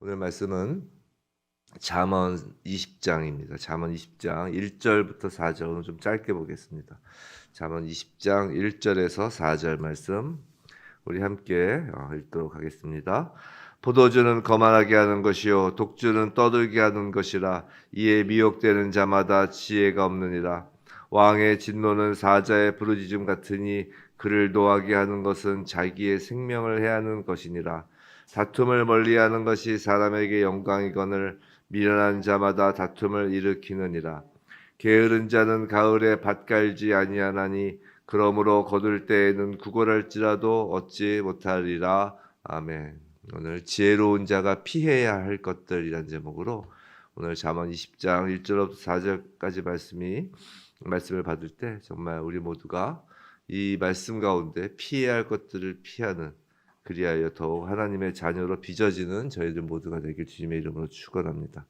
오늘 말씀은 잠언 20장입니다. 잠언 20장 1절부터 4절 오늘 좀 짧게 보겠습니다. 잠언 20장 1절에서 4절 말씀 우리 함께 읽도록 하겠습니다. 포도주는 거만하게 하는 것이요 독주는 떠들게 하는 것이라. 이에 미혹되는 자마다 지혜가 없느니라. 왕의 진노는 사자의 부르짖음 같으니 그를 노하게 하는 것은 자기의 생명을 해하는 것이니라. 다툼을 멀리하는 것이 사람에게 영광이거늘 미련한 자마다 다툼을 일으키느니라. 게으른 자는 가을에 밭 갈지 아니하나니 그러므로 거둘 때에는 구걸할지라도 얻지 못하리라. 아멘. 오늘 지혜로운 자가 피해야 할 것들이라는 제목으로 오늘 잠언 20장 1절부터 4절까지 말씀을 받을 때 정말 우리 모두가 이 말씀 가운데 피해야 할 것들을 피하는, 그리하여 더욱 하나님의 자녀로 빚어지는 저희들 모두가 되길 주님의 이름으로 축원합니다.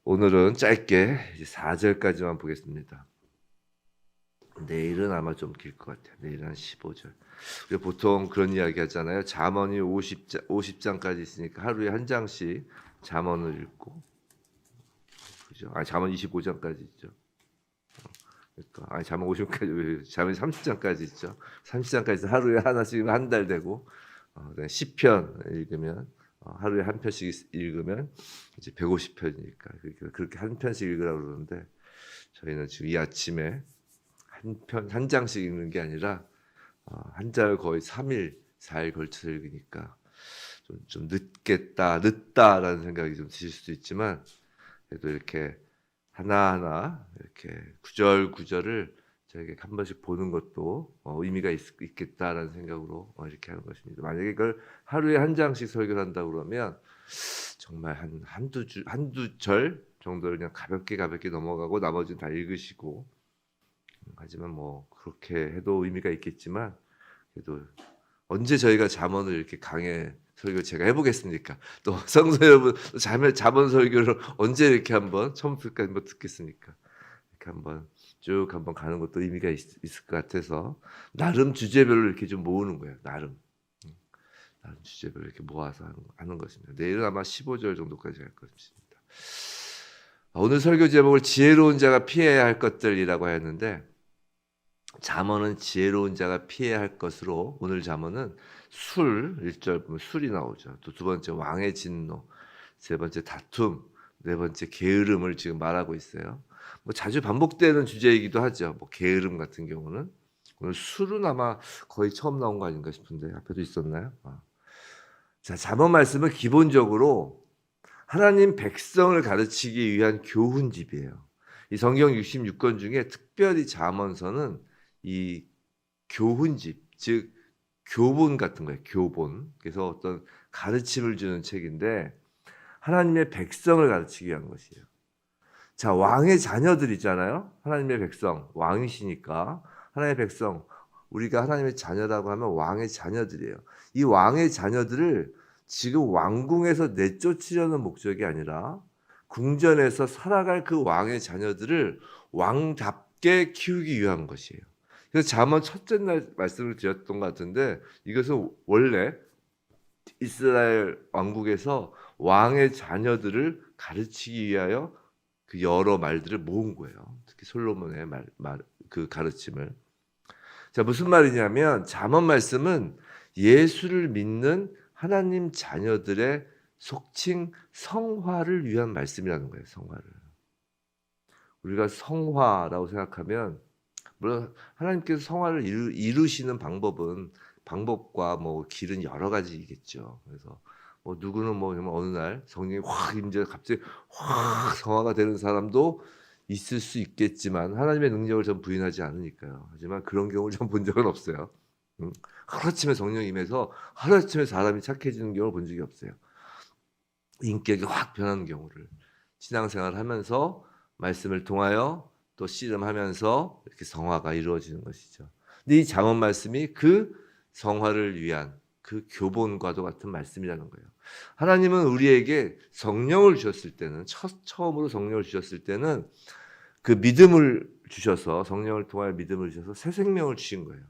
오늘은 짧게 4절까지만 보겠습니다. 내일은 아마 좀 길 것 같아요. 내일은 한 15절. 우리가 보통 그런 이야기 하잖아요. 잠언이 50장까지 있으니까 하루에 한 장씩 잠언을 읽고, 그죠? 잠언 25장까지 있죠. 그러니까 잠언 50까지, 잠언 30장까지 있죠. 30장까지 하루에 하나씩 한 달 되고, 10편 읽으면 하루에 한 편씩 읽으면 이제 150편이니까 그렇게 한 편씩 읽으라고 그러는데, 저희는 지금 이 아침에 한 장씩 읽는 게 아니라 한 장을 거의 3일 4일 걸쳐서 읽으니까 좀 늦다라는 생각이 좀 드실 수도 있지만, 그래도 이렇게 하나하나 이렇게 구절구절을 저에게 한 번씩 보는 것도 의미가 있겠다라는 생각으로 이렇게 하는 것입니다. 만약에 그걸 하루에 한 장씩 설교를 한다고 그러면 정말 한두 절 정도를 그냥 가볍게 넘어가고 나머지는 다 읽으시고, 하지만 뭐 그렇게 해도 의미가 있겠지만, 그래도 언제 저희가 잠언을 이렇게 강해 설교 제가 해보겠습니까? 또 성도 여러분 잠언 설교를 언제 이렇게 한번 처음부터 한번 듣겠습니까? 이렇게 한번 쭉 한번 가는 것도 의미가 있을 것 같아서 나름 주제별로 이렇게 좀 모으는 거예요. 나름 주제별로 이렇게 모아서 하는 것입니다. 내일은 아마 15절 정도까지 할 것입니다. 오늘 설교 제목을 지혜로운 자가 피해야 할 것들이라고 하였는데, 잠언은 지혜로운 자가 피해야 할 것으로, 오늘 잠언은 1절 보면 술이 나오죠. 또 두 번째 왕의 진노, 세 번째 다툼, 네 번째 게으름을 지금 말하고 있어요. 뭐 자주 반복되는 주제이기도 하죠. 뭐 게으름 같은 경우는 오늘 술은 아마 거의 처음 나온 거 아닌가 싶은데 앞에도 있었나요? 자, 잠언 말씀은 기본적으로 하나님 백성을 가르치기 위한 교훈집이에요. 이 성경 66권 중에 특별히 잠언서는 이 교훈집, 즉 교본 같은 거예요. 교본. 그래서 어떤 가르침을 주는 책인데 하나님의 백성을 가르치기 위한 것이에요. 자, 왕의 자녀들이잖아요. 하나님의 백성, 왕이시니까 하나님의 백성, 우리가 하나님의 자녀라고 하면 왕의 자녀들이에요. 이 왕의 자녀들을 지금 왕궁에서 내쫓으려는 목적이 아니라 궁전에서 살아갈 그 왕의 자녀들을 왕답게 키우기 위한 것이에요. 그래서 잠언 첫째 날 말씀을 드렸던 것 같은데, 이것은 원래 이스라엘 왕국에서 왕의 자녀들을 가르치기 위하여 그 여러 말들을 모은 거예요. 특히 솔로몬의 그 가르침을. 자, 무슨 말이냐면 잠언 말씀은 예수를 믿는 하나님 자녀들의 속칭 성화를 위한 말씀이라는 거예요. 성화를. 우리가 성화라고 생각하면, 물론 하나님께서 성화를 이루시는 방법과 뭐 길은 여러 가지이겠죠. 그래서 뭐 누구는 뭐 어느 날 성령이 확 임재 갑자기 확 성화가 되는 사람도 있을 수 있겠지만 하나님의 능력을 전 부인하지 않으니까요. 하지만 그런 경우를 전 본 적은 없어요. 하루아침에 성령이 임해서 하루아침에 사람이 착해지는 경우를 본 적이 없어요. 인격이 확 변하는 경우를 신앙생활을 하면서 말씀을 통하여 또 씨름하면서 이렇게 성화가 이루어지는 것이죠. 근데 이 잠언 말씀이 그 성화를 위한 그 교본과도 같은 말씀이라는 거예요. 하나님은 우리에게 성령을 주셨을 때는, 처음으로 성령을 주셨을 때는 그 믿음을 주셔서, 성령을 통하여 믿음을 주셔서 새 생명을 주신 거예요.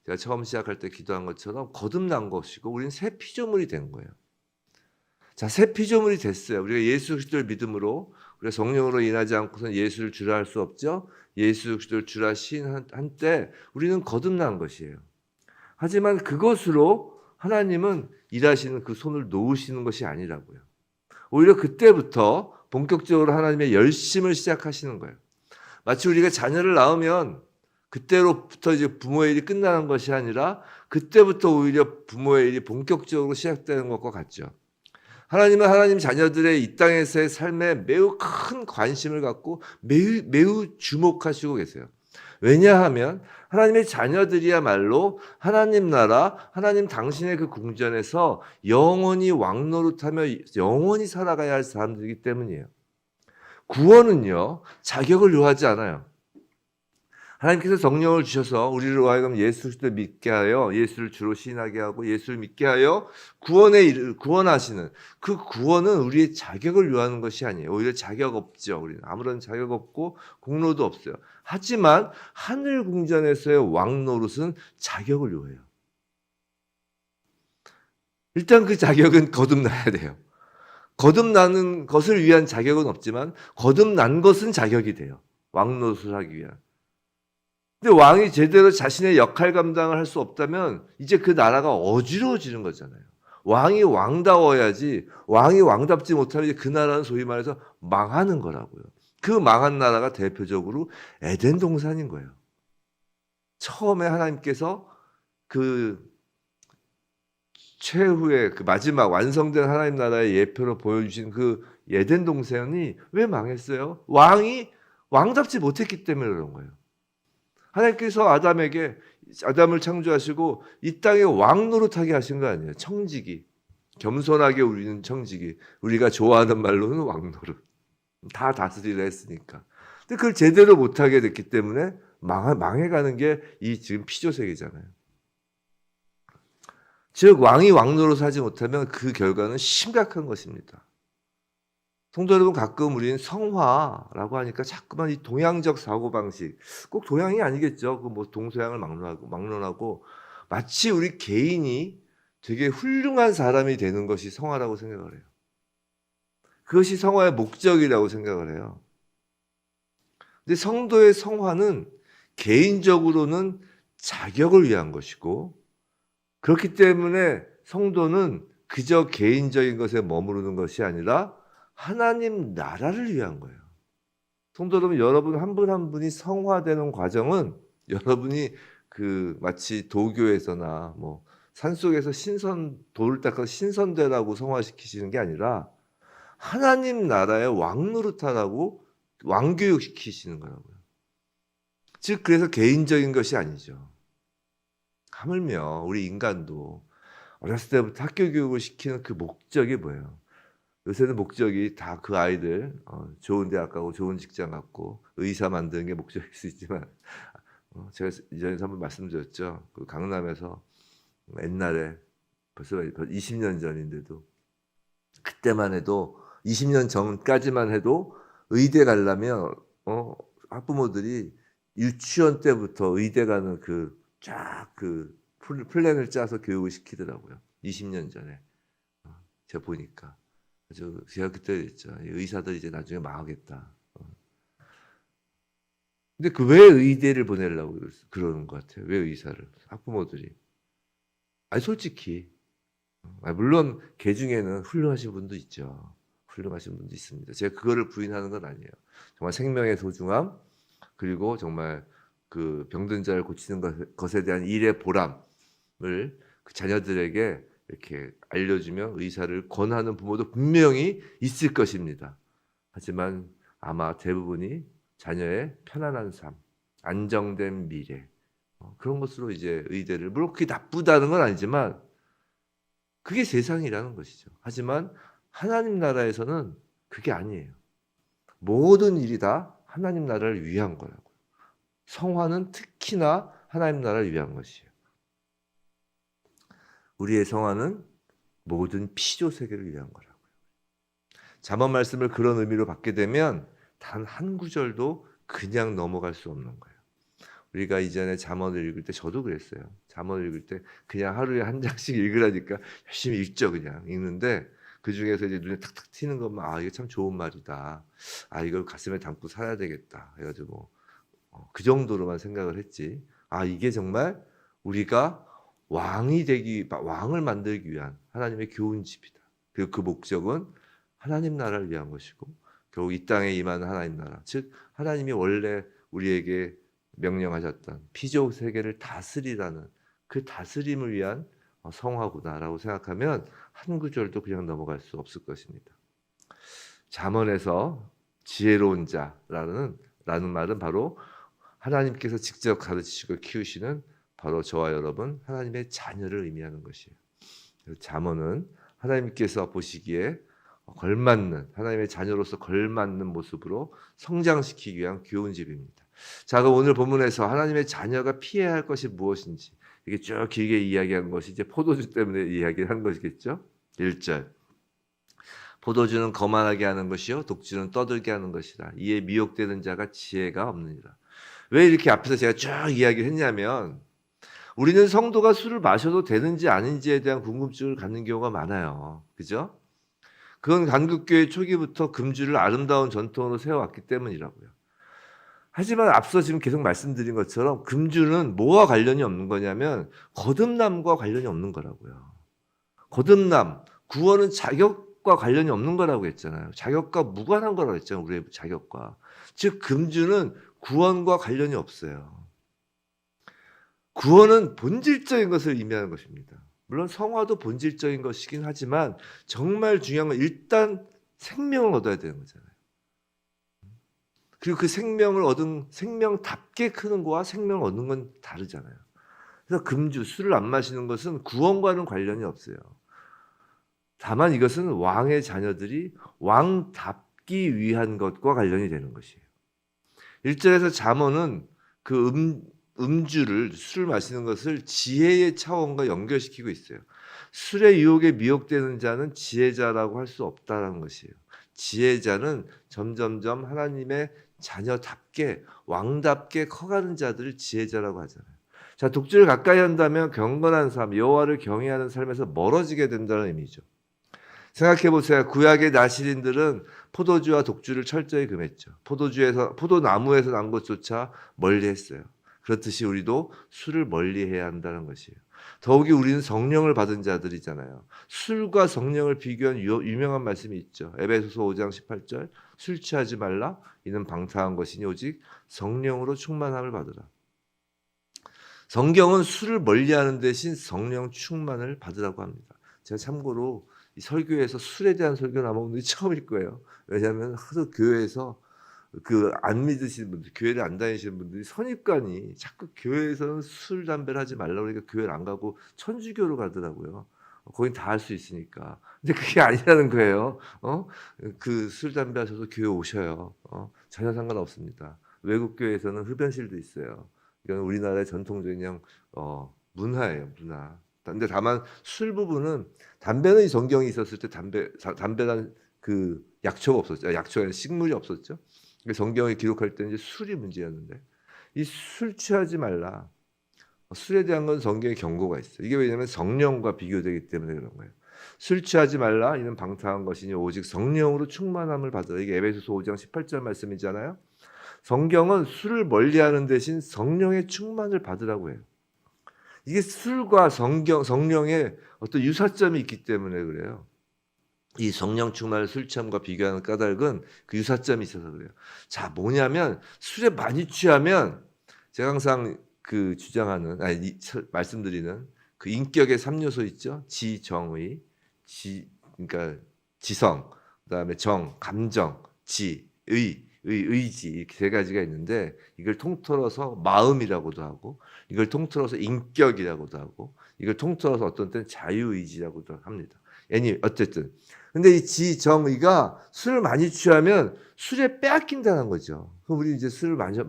제가 처음 시작할 때 기도한 것처럼 거듭난 것이고 우리는 새 피조물이 된 거예요. 자, 새 피조물이 됐어요. 우리가 예수 그리스도를 믿음으로 우리가 성령으로 인하지 않고서는 예수를 주라 할 수 없죠. 예수 그리스도를 주라 시인한 때 우리는 거듭난 것이에요. 하지만 그것으로 하나님은 일하시는 그 손을 놓으시는 것이 아니라고요. 오히려 그때부터 본격적으로 하나님의 열심을 시작하시는 거예요. 마치 우리가 자녀를 낳으면 그때로부터 이제 부모의 일이 끝나는 것이 아니라 그때부터 오히려 부모의 일이 본격적으로 시작되는 것과 같죠. 하나님은 하나님 자녀들의 이 땅에서의 삶에 매우 큰 관심을 갖고 매우 주목하시고 계세요. 왜냐하면 하나님의 자녀들이야말로 하나님 나라, 하나님 당신의 그 궁전에서 영원히 왕노릇하며 영원히 살아가야 할 사람들이기 때문이에요. 구원은요, 자격을 요하지 않아요. 하나님께서 성령을 주셔서 우리를 하여금 예수 그리스도를 믿게 하여 예수를 주로 시인하게 하고 예수를 믿게 하여 구원하시는 그 구원은 우리의 자격을 요하는 것이 아니에요. 오히려 자격 없죠. 우리는 아무런 자격 없고 공로도 없어요. 하지만 하늘 궁전에서의 왕 노릇은 자격을 요해요. 일단 그 자격은 거듭나야 돼요. 거듭나는 것을 위한 자격은 없지만 거듭난 것은 자격이 돼요. 왕 노릇을 하기 위한. 근데 왕이 제대로 자신의 역할 감당을 할 수 없다면 이제 그 나라가 어지러워지는 거잖아요. 왕이 왕다워야지 왕이 왕답지 못하면 이제 그 나라는 소위 말해서 망하는 거라고요. 그 망한 나라가 대표적으로 에덴 동산인 거예요. 처음에 하나님께서 그 최후의 그 마지막 완성된 하나님 나라의 예표로 보여주신 그 에덴 동산이 왜 망했어요? 왕이 왕답지 못했기 때문에 그런 거예요. 하나님께서 아담을 창조하시고 이 땅에 왕 노릇하게 하신 거 아니에요. 청지기. 겸손하게 우리는 청지기. 우리가 좋아하는 말로는 왕 노릇. 다 다스리라 했으니까. 근데 그걸 제대로 못하게 됐기 때문에 망해가는 게 이 지금 피조세계잖아요. 즉 왕이 왕 노릇을 하지 못하면 그 결과는 심각한 것입니다. 성도 여러분, 가끔 우리는 성화라고 하니까 자꾸만 이 동양적 사고방식, 꼭 동양이 아니겠죠. 그 뭐 동서양을 막론하고 마치 우리 개인이 되게 훌륭한 사람이 되는 것이 성화라고 생각을 해요. 그것이 성화의 목적이라고 생각을 해요. 근데 성도의 성화는 개인적으로는 자격을 위한 것이고, 그렇기 때문에 성도는 그저 개인적인 것에 머무르는 것이 아니라 하나님 나라를 위한 거예요. 성도 여러분, 여러분 한 분 한 분이 성화되는 과정은 여러분이 그 마치 도교에서나 뭐 산속에서 돌을 닦아서 신선되라고 성화시키시는 게 아니라 하나님 나라의 왕노릇하라고 왕교육시키시는 거라고요. 즉 그래서 개인적인 것이 아니죠. 하물며 우리 인간도 어렸을 때부터 학교 교육을 시키는 그 목적이 뭐예요? 요새는 목적이 다 그 아이들 좋은 대학 가고 좋은 직장 갖고 의사 만드는 게 목적일 수 있지만 제가 이전에 한번 말씀드렸죠. 그 강남에서 옛날에 벌써 20년 전인데도 그때만 해도 20년 전까지만 해도 의대 가려면 학부모들이 유치원 때부터 의대 가는 쫙 플랜을 짜서 교육을 시키더라고요. 20년 전에 제가 보니까. 제가 그때 했죠. 의사들 이제 나중에 망하겠다. 근데 왜 의대를 보내려고 그러는 것 같아요? 왜 의사를? 학부모들이. 아니 솔직히 물론 개 중에는 훌륭하신 분도 있죠. 훌륭하신 분도 있습니다. 제가 그거를 부인하는 건 아니에요. 정말 생명의 소중함, 그리고 정말 그 병든 자를 고치는 것에 대한 일의 보람을 그 자녀들에게 이렇게 알려주며 의사를 권하는 부모도 분명히 있을 것입니다. 하지만 아마 대부분이 자녀의 편안한 삶, 안정된 미래, 그런 것으로 이제 의대를, 물론 그게 나쁘다는 건 아니지만 그게 세상이라는 것이죠. 하지만 하나님 나라에서는 그게 아니에요. 모든 일이 다 하나님 나라를 위한 거라고요. 성화는 특히나 하나님 나라를 위한 것이에요. 우리의 성화는 모든 피조 세계를 위한 거라고요. 잠언 말씀을 그런 의미로 받게 되면 단 한 구절도 그냥 넘어갈 수 없는 거예요. 우리가 이전에 잠언을 읽을 때 저도 그랬어요. 잠언을 읽을 때 그냥 하루에 한 장씩 읽으라니까 열심히 읽죠. 그냥 읽는데 그 중에서 이제 눈에 탁탁 튀는 것만 아 이게 참 좋은 말이다. 아 이걸 가슴에 담고 살아야 되겠다. 해가지고 그 정도로만 생각을 했지. 아 이게 정말 우리가 왕을 만들기 위한 하나님의 교훈집이다. 그리고 그 목적은 하나님 나라를 위한 것이고 결국 이 땅에 임하는 하나님 나라, 즉 하나님이 원래 우리에게 명령하셨던 피조 세계를 다스리라는 그 다스림을 위한 성화구나라고 생각하면 한 구절도 그냥 넘어갈 수 없을 것입니다. 잠언에서 지혜로운 자라는 말은 바로 하나님께서 직접 가르치시고 키우시는 바로 저와 여러분 하나님의 자녀를 의미하는 것이에요. 잠언은 하나님께서 보시기에 걸맞는 하나님의 자녀로서 걸맞는 모습으로 성장시키기 위한 교훈집입니다. 자, 그럼 오늘 본문에서 하나님의 자녀가 피해야 할 것이 무엇인지 이게 쭉 길게 이야기한 것이 이제 포도주 때문에 이야기를 한 것이겠죠. 1절 포도주는 거만하게 하는 것이요 독주는 떠들게 하는 것이라 이에 미혹되는 자가 지혜가 없느니라. 왜 이렇게 앞에서 제가 쭉 이야기를 했냐면 우리는 성도가 술을 마셔도 되는지 아닌지에 대한 궁금증을 갖는 경우가 많아요. 그죠? 그건 한국교회 초기부터 금주를 아름다운 전통으로 세워왔기 때문이라고요. 하지만 앞서 지금 계속 말씀드린 것처럼 금주는 뭐와 관련이 없는 거냐면 거듭남과 관련이 없는 거라고요. 거듭남, 구원은 자격과 관련이 없는 거라고 했잖아요. 자격과 무관한 거라고 했잖아요. 우리의 자격과. 즉 금주는 구원과 관련이 없어요. 구원은 본질적인 것을 의미하는 것입니다. 물론 성화도 본질적인 것이긴 하지만 정말 중요한 건 일단 생명을 얻어야 되는 거잖아요. 그리고 그 생명을 얻은 생명답게 크는 거와 생명을 얻는 건 다르잖아요. 그래서 금주, 술을 안 마시는 것은 구원과는 관련이 없어요. 다만 이것은 왕의 자녀들이 왕답기 위한 것과 관련이 되는 것이에요. 1절에서 잠언은 그 음주를 술을 마시는 것을 지혜의 차원과 연결시키고 있어요. 술의 유혹에 미혹되는 자는 지혜자라고 할 수 없다는 것이에요. 지혜자는 점점점 하나님의 자녀답게 왕답게 커가는 자들을 지혜자라고 하잖아요. 자, 독주를 가까이 한다면 경건한 삶, 여호와를 경외하는 삶에서 멀어지게 된다는 의미죠. 생각해 보세요. 구약의 나시린들은 포도주와 독주를 철저히 금했죠. 포도나무에서 난 것조차 멀리했어요. 그렇듯이 우리도 술을 멀리해야 한다는 것이에요. 더욱이 우리는 성령을 받은 자들이잖아요. 술과 성령을 비교한 유명한 말씀이 있죠. 에베소서 5장 18절 술 취하지 말라 이는 방탕한 것이니 오직 성령으로 충만함을 받으라. 성경은 술을 멀리하는 대신 성령 충만을 받으라고 합니다. 제가 참고로 이 설교에서 술에 대한 설교 나온 분들이 처음일 거예요. 왜냐하면 하도 교회에서 안 믿으시는 분들, 교회를 안 다니시는 분들이 선입관이 자꾸 교회에서는 술, 담배를 하지 말라고 그러니까 교회를 안 가고 천주교로 가더라고요. 거긴 다 할 수 있으니까. 근데 그게 아니라는 거예요. 그 술, 담배 하셔서 교회 오셔요. 전혀 상관없습니다. 외국 교회에서는 흡연실도 있어요. 이건 우리나라의 전통적인 그냥 문화예요, 문화. 근데 다만 술 부분은 담배는 이 성경이 있었을 때 담배란 그 약초가 없었죠. 약초가 아니라 식물이 없었죠. 성경에 기록할 때 이제 술이 문제였는데 이 술 취하지 말라. 술에 대한 건 성경에 경고가 있어요. 이게 왜냐하면 성령과 비교되기 때문에 그런 거예요. 술 취하지 말라. 이는 방탕한 것이니 오직 성령으로 충만함을 받으라. 이게 에베소서 5장 18절 말씀이잖아요. 성경은 술을 멀리하는 대신 성령의 충만을 받으라고 해요. 이게 술과 성령의 어떤 유사점이 있기 때문에 그래요. 이 성령 충만을 술 취함과 비교하는 까닭은 그 유사점이 있어서 그래요. 자, 뭐냐면 술에 많이 취하면 제가 항상 그 주장하는 말씀드리는 그 인격의 3요소 있죠. 지정의, 그러니까 지성, 그다음에 정, 감정, 의지 이렇게 세 가지가 있는데 이걸 통틀어서 마음이라고도 하고 이걸 통틀어서 인격이라고도 하고 이걸 통틀어서 어떤 때는 자유의지라고도 합니다. 어쨌든 근데 이 지정의가 술을 많이 취하면 술에 빼앗긴다는 거죠. 그럼 우리 이제 술을 많이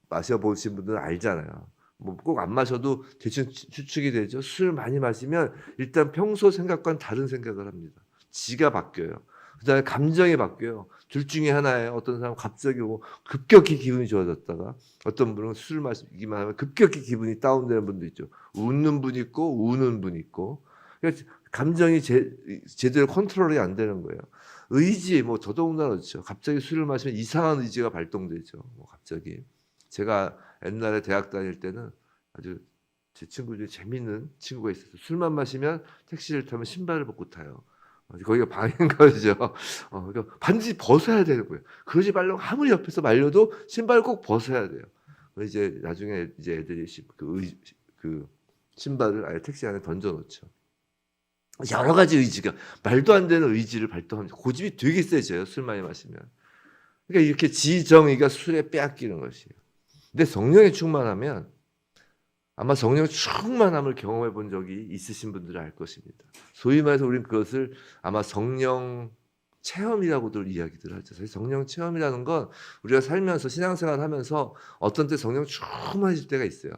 마셔보신 분들은 알잖아요. 뭐 꼭 안 마셔도 대충 추측이 되죠. 술 많이 마시면 일단 평소 생각과는 다른 생각을 합니다. 지가 바뀌어요. 그다음에 감정이 바뀌어요. 둘 중에 하나예요. 어떤 사람은 갑자기 급격히 기분이 좋아졌다가 어떤 분은 술을 마시기만 하면 급격히 기분이 다운되는 분도 있죠. 웃는 분 있고 우는 분 있고 그러니까 감정이 제대로 컨트롤이 안 되는 거예요. 의지 뭐 더더군다나 그렇죠. 갑자기 술을 마시면 이상한 의지가 발동되죠. 뭐 갑자기 제가 옛날에 대학 다닐 때는 아주 제 친구 중에 재밌는 친구가 있었어요. 술만 마시면 택시를 타면 신발을 벗고 타요. 거기가 방인 거죠. 그러니까 반드시 벗어야 되는 거예요. 그러지 말라고 아무리 옆에서 말려도 신발을 꼭 벗어야 돼요. 이제 나중에 이제 애들이 그 신발을 아예 택시 안에 던져 놓죠. 여러 가지 의지가 말도 안 되는 의지를 발동합니다. 고집이 되게 세져요. 술 많이 마시면. 그러니까 이렇게 지정의가 술에 빼앗기는 것이에요. 근데 성령에 충만하면 아마 성령 충만함을 경험해 본 적이 있으신 분들은 알 것입니다. 소위 말해서 우리는 그것을 아마 성령 체험이라고들 이야기들 하죠. 사실 성령 체험이라는 건 우리가 살면서 신앙생활 하면서 어떤 때 성령 충만해질 때가 있어요.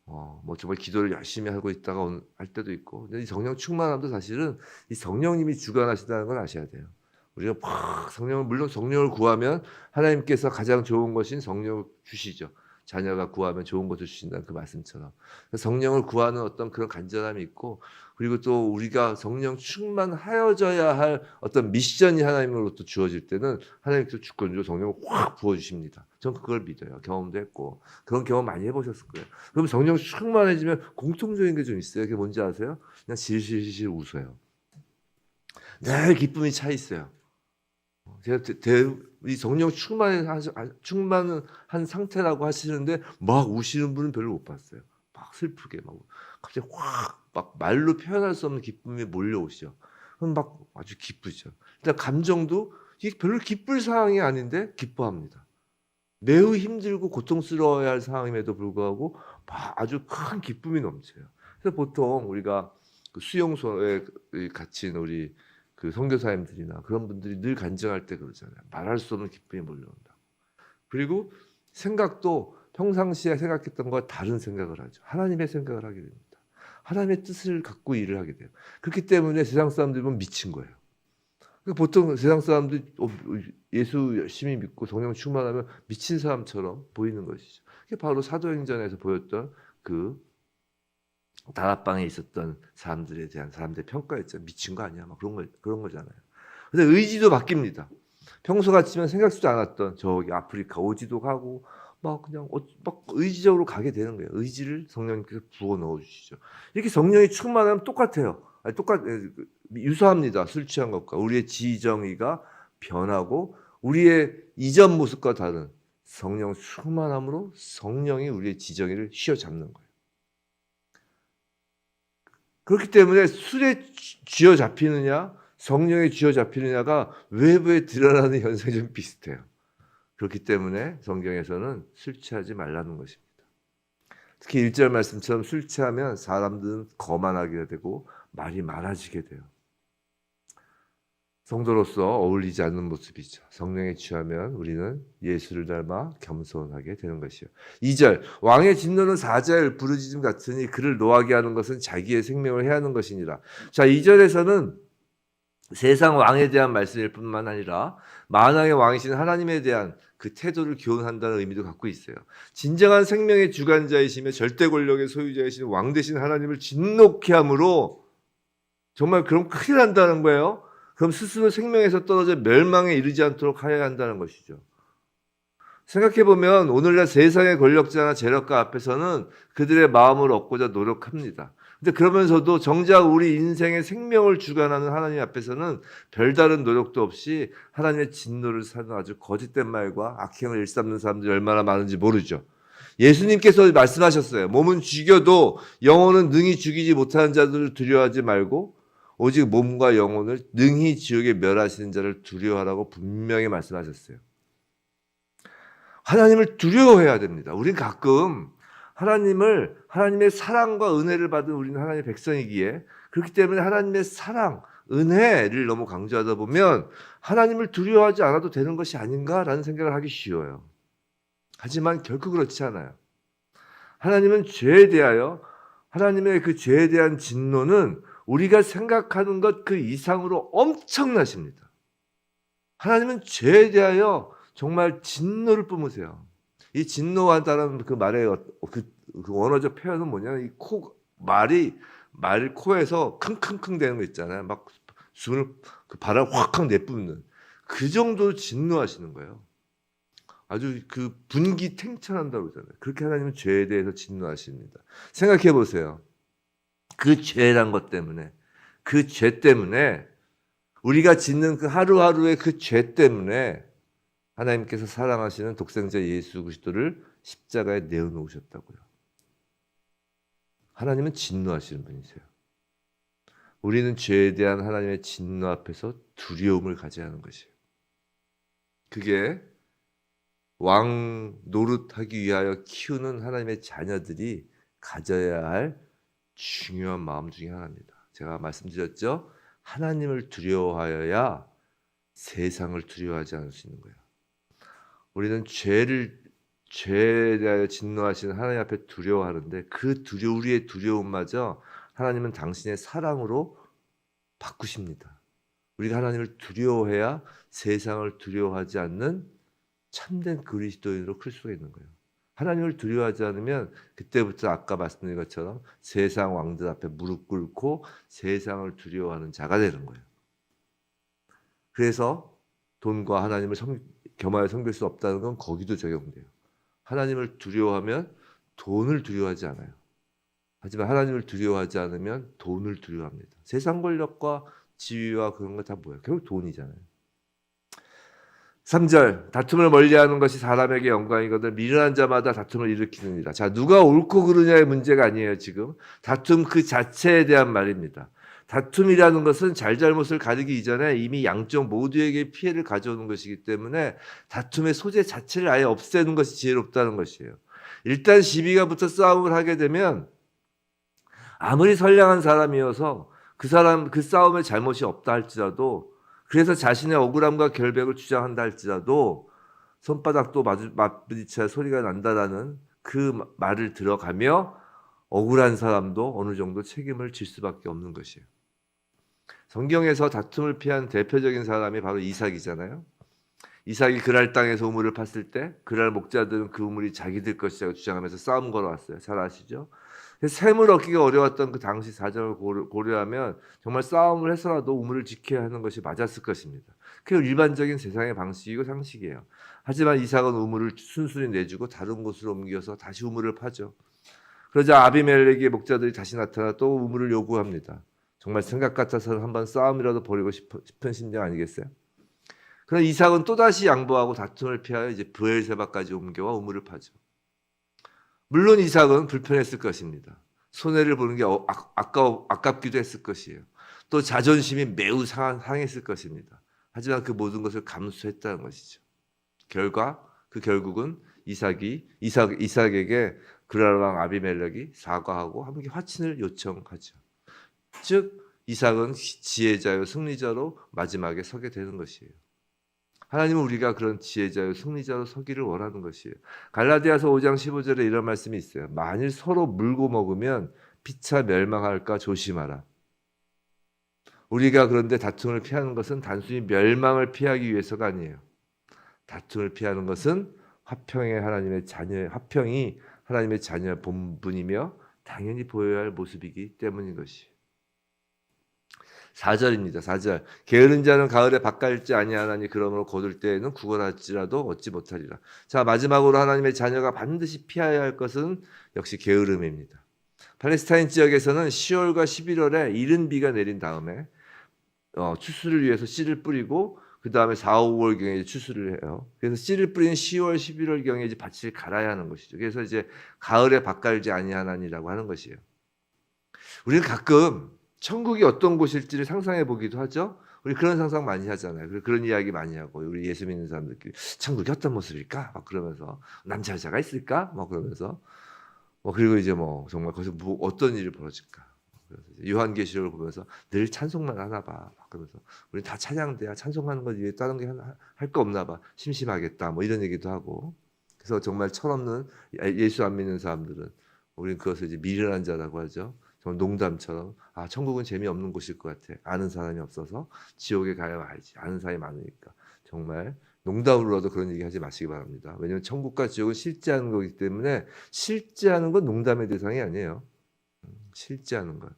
뭐 정말 기도를 열심히 하고 있다가 할 때도 있고. 근데 이 성령 충만함도 사실은 이 성령님이 주관하신다는 걸 아셔야 돼요. 우리가 막 물론 성령을 구하면 하나님께서 가장 좋은 것인 성령을 주시죠. 자녀가 구하면 좋은 것을 주신다는 그 말씀처럼. 성령을 구하는 어떤 그런 간절함이 있고, 그리고 또 우리가 성령 충만하여져야 할 어떤 미션이 하나님으로부터 주어질 때는 하나님께서 주권적으로 성령을 확 부어주십니다. 전 그걸 믿어요. 경험도 했고. 그런 경험 많이 해보셨을 거예요. 그럼 성령 충만해지면 공통적인 게 좀 있어요. 그게 뭔지 아세요? 그냥 실실실 웃어요. 늘 기쁨이 차 있어요. 제가 이 성령 충만한 상태라고 하시는데 막 우시는 분은 별로 못 봤어요. 막 슬프게 막 갑자기 확 막 말로 표현할 수 없는 기쁨이 몰려오시죠. 그럼 막 아주 기쁘죠. 일단 감정도 이게 별로 기쁠 상황이 아닌데 기뻐합니다. 매우 힘들고 고통스러워야 할 상황임에도 불구하고 아주 큰 기쁨이 넘쳐요. 그래서 보통 우리가 그 수용소에 갇힌 우리 그 선교사님들이나 그런 분들이 늘 간증할 때 그러잖아요. 말할 수 없는 기쁨이 몰려온다. 그리고 생각도 평상시에 생각했던 것과 다른 생각을 하죠. 하나님의 생각을 하게 됩니다. 하나님의 뜻을 갖고 일을 하게 돼요. 그렇기 때문에 세상 사람들이 보면 미친 거예요. 그러니까 보통 세상 사람들이 예수 열심히 믿고 성령 충만하면 미친 사람처럼 보이는 것이죠. 그게 바로 사도행전에서 보였던 그 다락방에 있었던 사람들에 대한 사람들의 평가였죠. 미친 거 아니야? 막 그런 거잖아요. 근데 의지도 바뀝니다. 평소 같으면 생각지도 않았던 저기 아프리카 오지도 가고 막 그냥 막 의지적으로 가게 되는 거예요. 의지를 성령님께서 부어 넣어 주시죠. 이렇게 성령이 충만하면 똑같아요. 유사합니다. 술 취한 것과 우리의 지정의가 변하고 우리의 이전 모습과 다른 성령 충만함으로 성령이 우리의 지정의를 휘어잡는 거예요. 그렇기 때문에 술에 쥐어 잡히느냐 성령에 쥐어 잡히느냐가 외부에 드러나는 현상이 좀 비슷해요. 그렇기 때문에 성경에서는 술 취하지 말라는 것입니다. 특히 1절 말씀처럼 술 취하면 사람들은 거만하게 되고 말이 많아지게 돼요. 성도로서 어울리지 않는 모습이죠. 성령에 취하면 우리는 예수를 닮아 겸손하게 되는 것이요. 2절 왕의 진노는 사자의 부르짖음 같으니 그를 노하게 하는 것은 자기의 생명을 해하는 것이니라. 자, 2절에서는 세상 왕에 대한 말씀일 뿐만 아니라 만왕의 왕이신 하나님에 대한 그 태도를 교훈한다는 의미도 갖고 있어요. 진정한 생명의 주관자이시며 절대 권력의 소유자이신 왕 되신 하나님을 진노케 함으로 정말 그럼 큰일 난다는 거예요. 그럼 스스로 생명에서 떨어져 멸망에 이르지 않도록 하여야 한다는 것이죠. 생각해보면 오늘날 세상의 권력자나 재력가 앞에서는 그들의 마음을 얻고자 노력합니다. 근데 그러면서도 정작 우리 인생의 생명을 주관하는 하나님 앞에서는 별다른 노력도 없이 하나님의 진노를 사는 아주 거짓된 말과 악행을 일삼는 사람들이 얼마나 많은지 모르죠. 예수님께서 말씀하셨어요. 몸은 죽여도 영혼은 능히 죽이지 못하는 자들을 두려워하지 말고 오직 몸과 영혼을 능히 지옥에 멸하시는 자를 두려워하라고 분명히 말씀하셨어요. 하나님을 두려워해야 됩니다. 우리는 가끔 하나님의 사랑과 은혜를 받은 우리는 하나님의 백성이기에 그렇기 때문에 하나님의 사랑, 은혜를 너무 강조하다 보면 하나님을 두려워하지 않아도 되는 것이 아닌가라는 생각을 하기 쉬워요. 하지만 결코 그렇지 않아요. 하나님은 죄에 대하여 하나님의 그 죄에 대한 진노는 우리가 생각하는 것 그 이상으로 엄청나십니다. 하나님은 죄에 대하여 정말 진노를 뿜으세요. 이 진노한다는 그 말의 그 원어적 표현은 뭐냐면 이 말이 말 코에서 킁킁킁 되는 거 있잖아요. 막 숨을 그 바람 확 내뿜는 그 정도로 진노하시는 거예요. 아주 그 분기 탱천한다고 그러잖아요. 그렇게 하나님은 죄에 대해서 진노하십니다. 생각해 보세요. 그 죄란 것 때문에, 그 죄 때문에, 우리가 짓는 그 하루하루의 그 죄 때문에 하나님께서 사랑하시는 독생자 예수 그리스도를 십자가에 내어놓으셨다고요. 하나님은 진노하시는 분이세요. 우리는 죄에 대한 하나님의 진노 앞에서 두려움을 가져야 하는 것이에요. 그게 왕 노릇하기 위하여 키우는 하나님의 자녀들이 가져야 할 중요한 마음 중에 하나입니다. 제가 말씀드렸죠. 하나님을 두려워하여야 세상을 두려워하지 않을 수 있는 거예요. 우리는 죄에 대하여 진노하시는 하나님 앞에 두려워하는데 그 우리의 두려움마저 하나님은 당신의 사랑으로 바꾸십니다. 우리가 하나님을 두려워해야 세상을 두려워하지 않는 참된 그리스도인으로 클 수가 있는 거예요. 하나님을 두려워하지 않으면 그때부터 아까 말씀드린 것처럼 세상 왕들 앞에 무릎 꿇고 세상을 두려워하는 자가 되는 거예요. 그래서 돈과 하나님을 겸하여 섬길 수 없다는 건 거기도 적용돼요. 하나님을 두려워하면 돈을 두려워하지 않아요. 하지만 하나님을 두려워하지 않으면 돈을 두려워합니다. 세상 권력과 지위와 그런 거 다 뭐예요? 결국 돈이잖아요. 3절 다툼을 멀리하는 것이 사람에게 영광이거든 미련한 자마다 다툼을 일으키느니라. 자, 누가 옳고 그르냐의 문제가 아니에요. 지금 다툼 그 자체에 대한 말입니다. 다툼이라는 것은 잘잘못을 가리기 이전에 이미 양쪽 모두에게 피해를 가져오는 것이기 때문에 다툼의 소재 자체를 아예 없애는 것이 지혜롭다는 것이에요. 일단 시비가 붙어 싸움을 하게 되면 아무리 선량한 사람이어서 그 싸움에 잘못이 없다 할지라도, 그래서 자신의 억울함과 결백을 주장한다 할지라도 손바닥도 맞부딪혀야 소리가 난다라는 그 말을 들어가며 억울한 사람도 어느 정도 책임을 질 수밖에 없는 것이에요. 성경에서 다툼을 피한 대표적인 사람이 바로 이삭이잖아요. 이삭이 그랄 땅에서 우물을 팠을 때 그랄 목자들은 그 우물이 자기들 것이라고 주장하면서 싸움 걸어왔어요. 잘 아시죠? 샘을 얻기가 어려웠던 그 당시 사정을 고려하면 정말 싸움을 해서라도 우물을 지켜야 하는 것이 맞았을 것입니다. 그게 일반적인 세상의 방식이고 상식이에요. 하지만 이삭은 우물을 순순히 내주고 다른 곳으로 옮겨서 다시 우물을 파죠. 그러자 아비멜렉의 목자들이 다시 나타나 또 우물을 요구합니다. 정말 생각 같아서는 한번 싸움이라도 벌이고 싶은 심정 아니겠어요? 그러나 이삭은 또다시 양보하고 다툼을 피하여 이제 브엘세바까지 옮겨와 우물을 파죠. 물론 이삭은 불편했을 것입니다. 손해를 보는 게 아깝기도 했을 것이에요. 또 자존심이 매우 상했을 것입니다. 하지만 그 모든 것을 감수했다는 것이죠. 결국은 이삭에게 그랄 왕 아비멜렉이 사과하고 함께 화친을 요청하죠. 즉 이삭은 지혜자요 승리자로 마지막에 서게 되는 것이에요. 하나님은 우리가 그런 지혜자요 승리자로 서기를 원하는 것이에요. 갈라디아서 5장 15절에 이런 말씀이 있어요. 만일 서로 물고 먹으면 피차 멸망할까 조심하라. 우리가 그런데 다툼을 피하는 것은 단순히 멸망을 피하기 위해서가 아니에요. 다툼을 피하는 것은 화평이 하나님의 자녀의 본분이며 당연히 보여야 할 모습이기 때문인 것이에요. 4절입니다. 4절. 게으른 자는 가을에 밭갈지 아니하나니 그러므로 거둘 때에는 구걸할지라도 얻지 못하리라. 자, 마지막으로 하나님의 자녀가 반드시 피해야 할 것은 역시 게으름입니다. 팔레스타인 지역에서는 10월과 11월에 이른 비가 내린 다음에 추수를 위해서 씨를 뿌리고 그 다음에 4, 5월경에 추수를 해요. 그래서 씨를 뿌린 10월, 11월경에 이제 밭을 갈아야 하는 것이죠. 그래서 이제 가을에 밭갈지 아니하나니라고 하는 것이에요. 우리는 가끔 천국이 어떤 곳일지를 상상해 보기도 하죠. 우리 그런 상상 많이 하잖아요. 그런 이야기 많이 하고 우리 예수 믿는 사람들끼리 천국이 어떤 모습일까? 막 그러면서 남자 여자가 있을까? 막 그러면서 그리고 이제 정말 거기서 어떤 일이 벌어질까? 요한계시록을 보면서 늘 찬송만 하나 봐. 막 그러면서 우리 다 찬양돼야 찬송하는 것 외에 다른 게 할 거 없나 봐. 심심하겠다. 이런 얘기도 하고. 그래서 정말 철없는 예수 안 믿는 사람들은 우리는 그것을 이제 미련한 자라고 하죠. 농담처럼 천국은 재미없는 곳일 것 같아. 아는 사람이 없어서 지옥에 가야 알지. 아는 사람이 많으니까. 정말 농담으로라도 그런 얘기 하지 마시기 바랍니다. 왜냐하면 천국과 지옥은 실제하는 거기 때문에 실제하는 건 농담의 대상이 아니에요. 실제하는 것.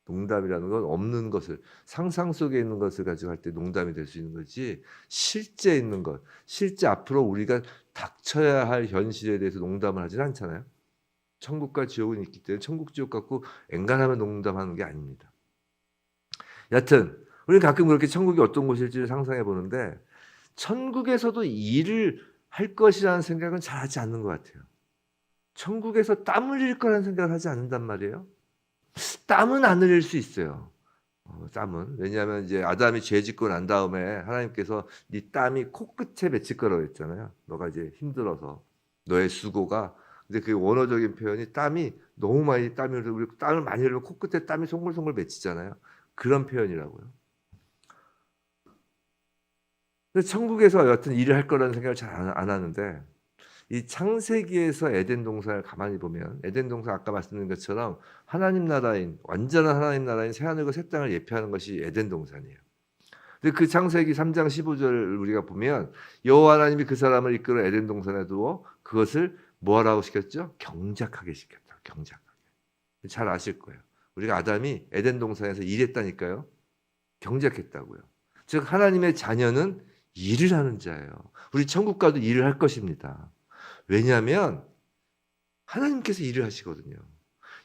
농담이라는 건 없는 것을, 상상 속에 있는 것을 가지고 할 때 농담이 될 수 있는 거지, 실제 있는 것, 실제 앞으로 우리가 닥쳐야 할 현실에 대해서 농담을 하진 않잖아요. 천국과 지옥은 있기 때문에 천국 지옥 갖고 엔간하면 농담하는 게 아닙니다. 여하튼 우리는 가끔 그렇게 천국이 어떤 곳일지를 상상해 보는데, 천국에서도 일을 할 것이라는 생각은 잘 하지 않는 것 같아요. 천국에서 땀 흘릴 거라는 생각을 하지 않는단 말이에요. 땀은 안 흘릴 수 있어요. 땀은. 왜냐하면 이제 아담이 죄 짓고 난 다음에 하나님께서 네 땀이 코끝에 맺힐 거라고 했잖아요. 너가 이제 힘들어서 너의 수고가. 근데 그 원어적인 표현이 땀이 너무 많이 땀이 흘리고, 우리 땀을 많이 흘리면 코끝에 땀이 송글송글 맺히잖아요. 그런 표현이라고요. 근데 천국에서 여하튼 일을 할 거라는 생각을 잘 안 하는데, 이 창세기에서 에덴 동산을 가만히 보면 에덴 동산 아까 말씀드린 것처럼 하나님 나라인, 완전한 하나님 나라인 새하늘과 새 땅을 예표하는 것이 에덴 동산이에요. 근데 그 창세기 3장 15절을 우리가 보면 여호와 하나님이 그 사람을 이끌어 에덴 동산에 두어 그것을 뭐하라고 시켰죠? 경작하게 시켰다. 경작하게. 잘 아실 거예요. 우리가 아담이 에덴 동산에서 일했다니까요. 경작했다고요. 즉 하나님의 자녀는 일을 하는 자예요. 우리 천국 가도 일을 할 것입니다. 왜냐하면 하나님께서 일을 하시거든요.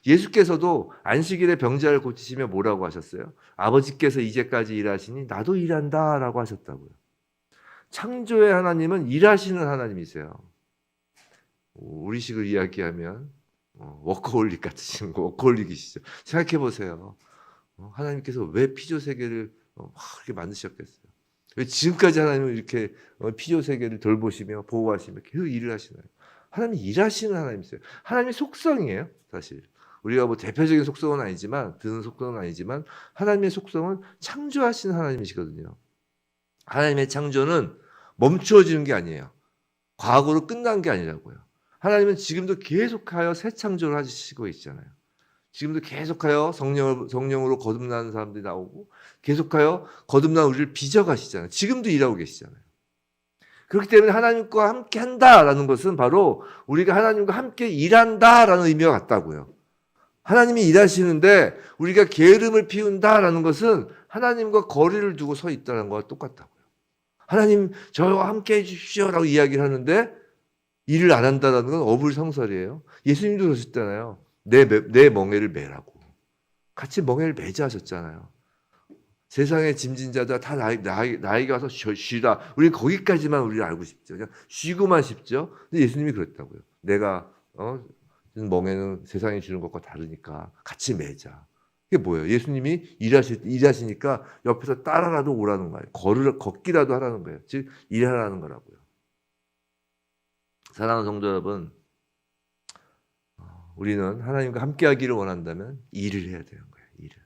예수께서도 안식일에 병자를 고치시며 뭐라고 하셨어요? 아버지께서 이제까지 일하시니 나도 일한다 라고 하셨다고요. 창조의 하나님은 일하시는 하나님이세요. 우리식으로 이야기하면 워커홀릭 같으신 거, 워커홀릭이시죠. 생각해 보세요. 하나님께서 왜 피조세계를 막 이렇게 만드셨겠어요? 왜 지금까지 하나님은 이렇게 피조세계를 돌보시며 보호하시며 계속 일을 하시나요? 하나님이 일하시는 하나님이세요. 하나님의 속성이에요, 사실. 우리가 뭐 대표적인 속성은 아니지만, 드는 속성은 아니지만, 하나님의 속성은 창조하시는 하나님이시거든요. 하나님의 창조는 멈추어지는 게 아니에요. 과거로 끝난 게 아니라고요. 하나님은 지금도 계속하여 새 창조를 하시고 있잖아요. 지금도 계속하여 성령으로 거듭나는 사람들이 나오고, 계속하여 거듭난 우리를 빚어가시잖아요. 지금도 일하고 계시잖아요. 그렇기 때문에 하나님과 함께 한다라는 것은 바로 우리가 하나님과 함께 일한다라는 의미와 같다고요. 하나님이 일하시는데 우리가 게으름을 피운다라는 것은 하나님과 거리를 두고 서 있다는 것과 똑같다고요. 하나님 저와 함께 해주십시오라고 이야기를 하는데 일을 안 한다는 건 어불성설이에요. 예수님도 그러셨잖아요. 내 멍에를 매라고. 같이 멍에를 매자 하셨잖아요. 세상의 짐진 자들 다 나에게 와서 쉬라. 우리는 거기까지만 우리를 알고 싶죠. 그냥 쉬고만 싶죠. 근데 예수님이 그랬다고요. 내가 멍에는 세상이 주는 것과 다르니까 같이 매자. 이게 뭐예요? 예수님이 일하시니까 옆에서 따라라도 오라는 거예요. 걷기라도 하라는 거예요. 즉 일하라는 거라고요. 사랑하는 성도 여러분, 우리는 하나님과 함께하기를 원한다면 일을 해야 되는 거예요. 일을.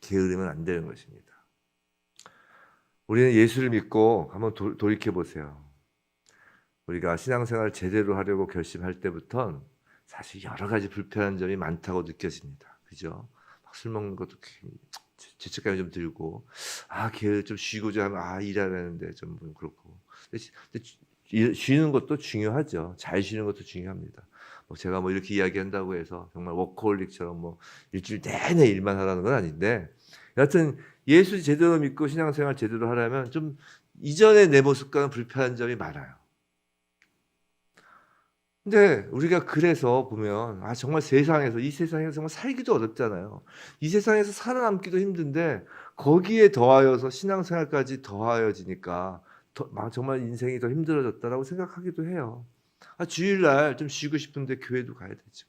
게으르면 안 되는 것입니다. 우리는 예수를 믿고 한번 돌이켜 보세요. 우리가 신앙생활을 제대로 하려고 결심할 때부터 사실 여러 가지 불편한 점이 많다고 느껴집니다. 그죠? 막 술 먹는 것도 죄책감이 좀 들고, 게으르 좀 쉬고자 하면 일하려는데 좀 그렇고. 근데 쉬는 것도 중요하죠. 잘 쉬는 것도 중요합니다. 제가 이렇게 이야기한다고 해서 정말 워커홀릭처럼 일주일 내내 일만 하라는 건 아닌데, 여하튼 예수 제대로 믿고 신앙생활 제대로 하려면 좀 이전의 내 모습과는 불편한 점이 많아요. 근데 우리가 그래서 보면 정말 이 세상에서 정말 살기도 어렵잖아요. 이 세상에서 살아남기도 힘든데 거기에 더하여서 신앙생활까지 더하여지니까 정말 인생이 더 힘들어졌다라고 생각하기도 해요. 주일날 좀 쉬고 싶은데 교회도 가야 되죠.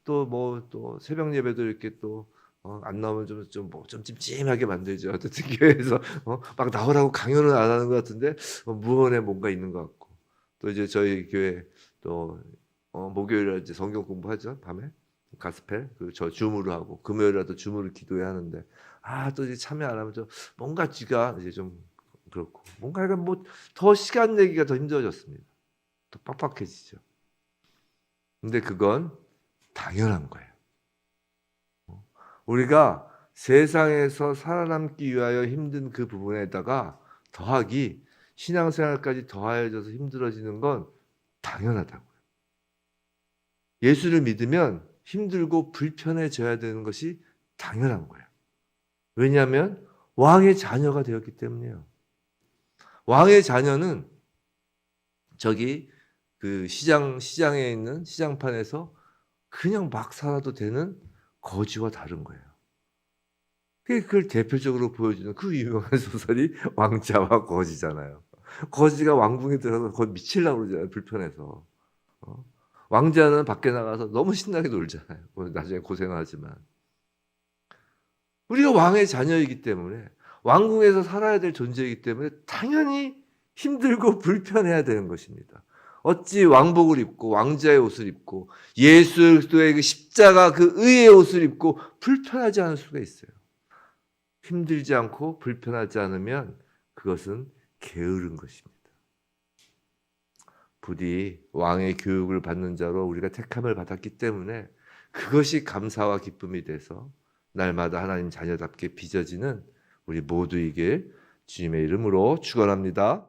또 새벽 예배도 이렇게 또 안 나오면 좀 찜찜하게 만들죠. 어쨌든 교회에서 막 나오라고 강요는 안 하는 것 같은데 무언에 뭔가 있는 것 같고, 또 이제 저희 교회 또 목요일에 이제 성경 공부하죠. 밤에 가스펠 저 줌으로 하고, 금요일에도 줌으로 기도해야 하는데 또 이제 참여 안 하면 좀 뭔가 쥐가 이제 좀 그렇고, 뭔가 약간 더 시간 내기가 더 힘들어졌습니다. 더 빡빡해지죠. 근데 그건 당연한 거예요. 우리가 세상에서 살아남기 위하여 힘든 그 부분에다가 더하기 신앙생활까지 더하여져서 힘들어지는 건 당연하다고요. 예수를 믿으면 힘들고 불편해져야 되는 것이 당연한 거예요. 왜냐하면 왕의 자녀가 되었기 때문이에요. 왕의 자녀는 저기 그 시장에 있는 시장판에서 그냥 막 살아도 되는 거지와 다른 거예요. 그걸 대표적으로 보여주는 그 유명한 소설이 왕자와 거지잖아요. 거지가 왕궁에 들어가서 거의 미치려고 그러잖아요. 불편해서. 왕자는 밖에 나가서 너무 신나게 놀잖아요. 나중에 고생하지만. 우리가 왕의 자녀이기 때문에 왕궁에서 살아야 될 존재이기 때문에 당연히 힘들고 불편해야 되는 것입니다. 어찌 왕복을 입고 왕자의 옷을 입고 예수의 그 십자가 그 의의 옷을 입고 불편하지 않을 수가 있어요. 힘들지 않고 불편하지 않으면 그것은 게으른 것입니다. 부디 왕의 교육을 받는 자로 우리가 택함을 받았기 때문에 그것이 감사와 기쁨이 돼서 날마다 하나님 자녀답게 빚어지는 우리 모두에게 주님의 이름으로 축원합니다.